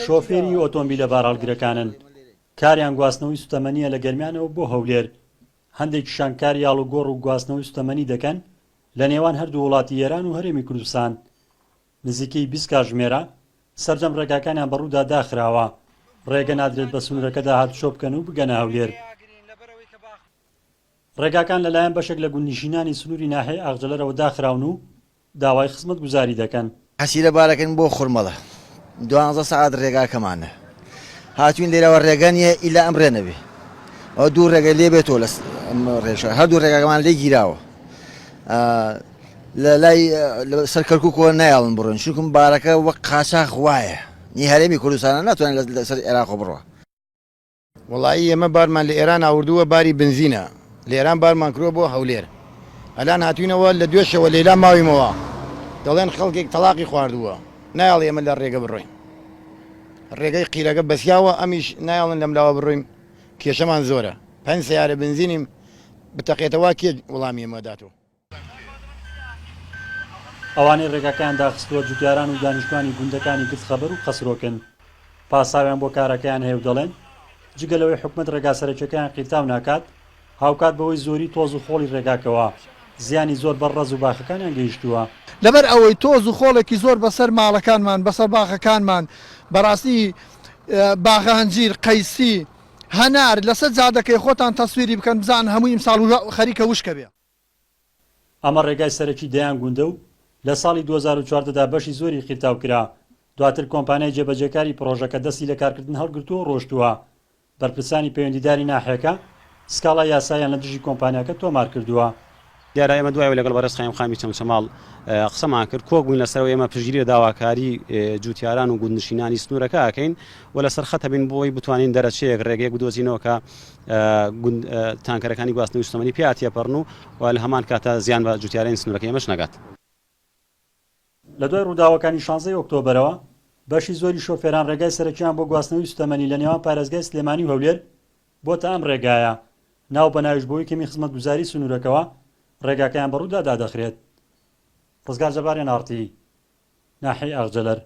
شۆفێری ئۆتۆمبیلە بارهەڵگرەکانن کاریان گواستنەوەی سوتەمەنیە لە گەرمیانەوە بۆ هەولێر هەندێکیشان کاری یاڵ و گۆڕ و گواستنەوەی سوتەمەنی دەکەن لە نێوان هەردوو وڵاتی ئێران و هەرێمی کوردستان نزیکەی 20 کاتژمێرە سەرجەم ڕێگاکانیان بەڕوودا داخراوە ڕێگە نادرێت بە سنوورەکەدا هاتوچۆ بکەن و بگەنە هەولێر ڕێگاکان لەلایەن بەشێک لە گوندنشینانی سنووری ناحیەی ئاغجەلەرەوە داخراون و داوای خزمەت گوزاری دەکەن حەسیرە بارەکەن بۆ خوڕمەڵە 12 سەعات ڕێگاکەمانە هاتوین لێرەوە ڕێگە نیە ئیلا ئەم ڕێ نەبێ ئەو دوو ڕێگە لێ بێتەوە لە ڕێژە هەردوو ڕێگاکەمان لێ گیراوە لە لای سەر کەرکووکەوە نایاڵن بڕۆن چونکم بارەکە وەک قاچاق وایە نی هەرێمی کوردستانە ناتوانێت لەسەر عێراق بڕۆ وڵایی ئێمە بارمان لە ئێران ئاوردووە باری بنزینە لە ئێران بارمان کردووە بۆ هەولێر ئەلان هاتوینەوە لە دوێشەوە لێلا ماویمەوە دەڵێن خەڵکێک تەلاقی خواردووە نایاڵ ئێمە لە ڕێگە بڕۆین ڕێگەی قیرەکە بەسیاوە ئەمیش نایاڵن لەملاوە بڕۆین کێشەمان زۆرە 5 سیارە بنزینیم بتەقێتەوە کێ وەڵامی ئێمەداتەوە ئەوانەی ڕێگاکان داخستووە جوتیاران و دانیشتوانی گوندەکانی گفت خەبەر و قەسرۆکن پاساویان بۆ کارەکەیان هەیە و دەڵێن جگەلەوەی حکومەت ڕێگا سەرەکیەکەیان قیتاو ناکات هاوکات بەوەی زۆری تۆز و خۆڵی ڕێگاکەوە زیانی زۆر بەر ڕەز و باخەکانیان گەیشتووە لەبەر ئەوەی تۆز و خۆڵێکی زۆر بەسەر ماڵەکانمان بەسەر باخەکانمان بەڕاستی باخە هەنجیر قەیسی هەنار لەسەر جادەکەی خۆتان تەسویری بکەن بزان هەمووی ئیمساڵ خەریکە وشکە بێ ئەمە ڕێگای سەرەکی دەیان گوندە و لە ساڵی 2014دا بەشی زۆری قیتاو کرا دواتر کۆمپانیای جێبەجێکاری پرۆژەکە دەستی لە کارکردن هەڵگرتووە ڕۆشتووە بەرپرسانی پەیوەندیداری ناحیەکە سکاڵا یاساییان لە دژی کۆمپانیاکە تۆمار کردووە دیارە ئێمە دوای لەگەڵ بەڕێز خایم خامی چەمچەماڵ قسەمان کرد کۆک بووین لەسەرەوە ئێمە پشگیری داواکاری جوتیاران و گوندنشینانی سنوورەکە ئەکەین و لەسەر خەتە بین بۆی بتوانین دەرەچەیەک ڕێگەیەک بدۆزینەوە کە تانکەرەکانی گواستنەوەی سوتەمەنی پێ هاتیەپەڕن و لە هەمان کاتە زیان بە جوتیارانی سنوورەکە ئێمەش نەگات لە دوای ڕووداوەکانی 16 ئۆکتۆبرەوە بەشی زۆری شۆفێران ڕێگای سەرەکیان بۆ گواستنەوەی سوتەمەنی لە نێوان پارێزگای سلێمانی و هەولێر بۆتە ئەم ڕێگایە ناو بە ناویش بۆی کەمی خزمەت گوزاری سنوورەکەوە ڕێگاکەیان بەڕوودا دادەخرێت ڕزگار جەباریان ئارتی ناحیەی ئاغجەلەر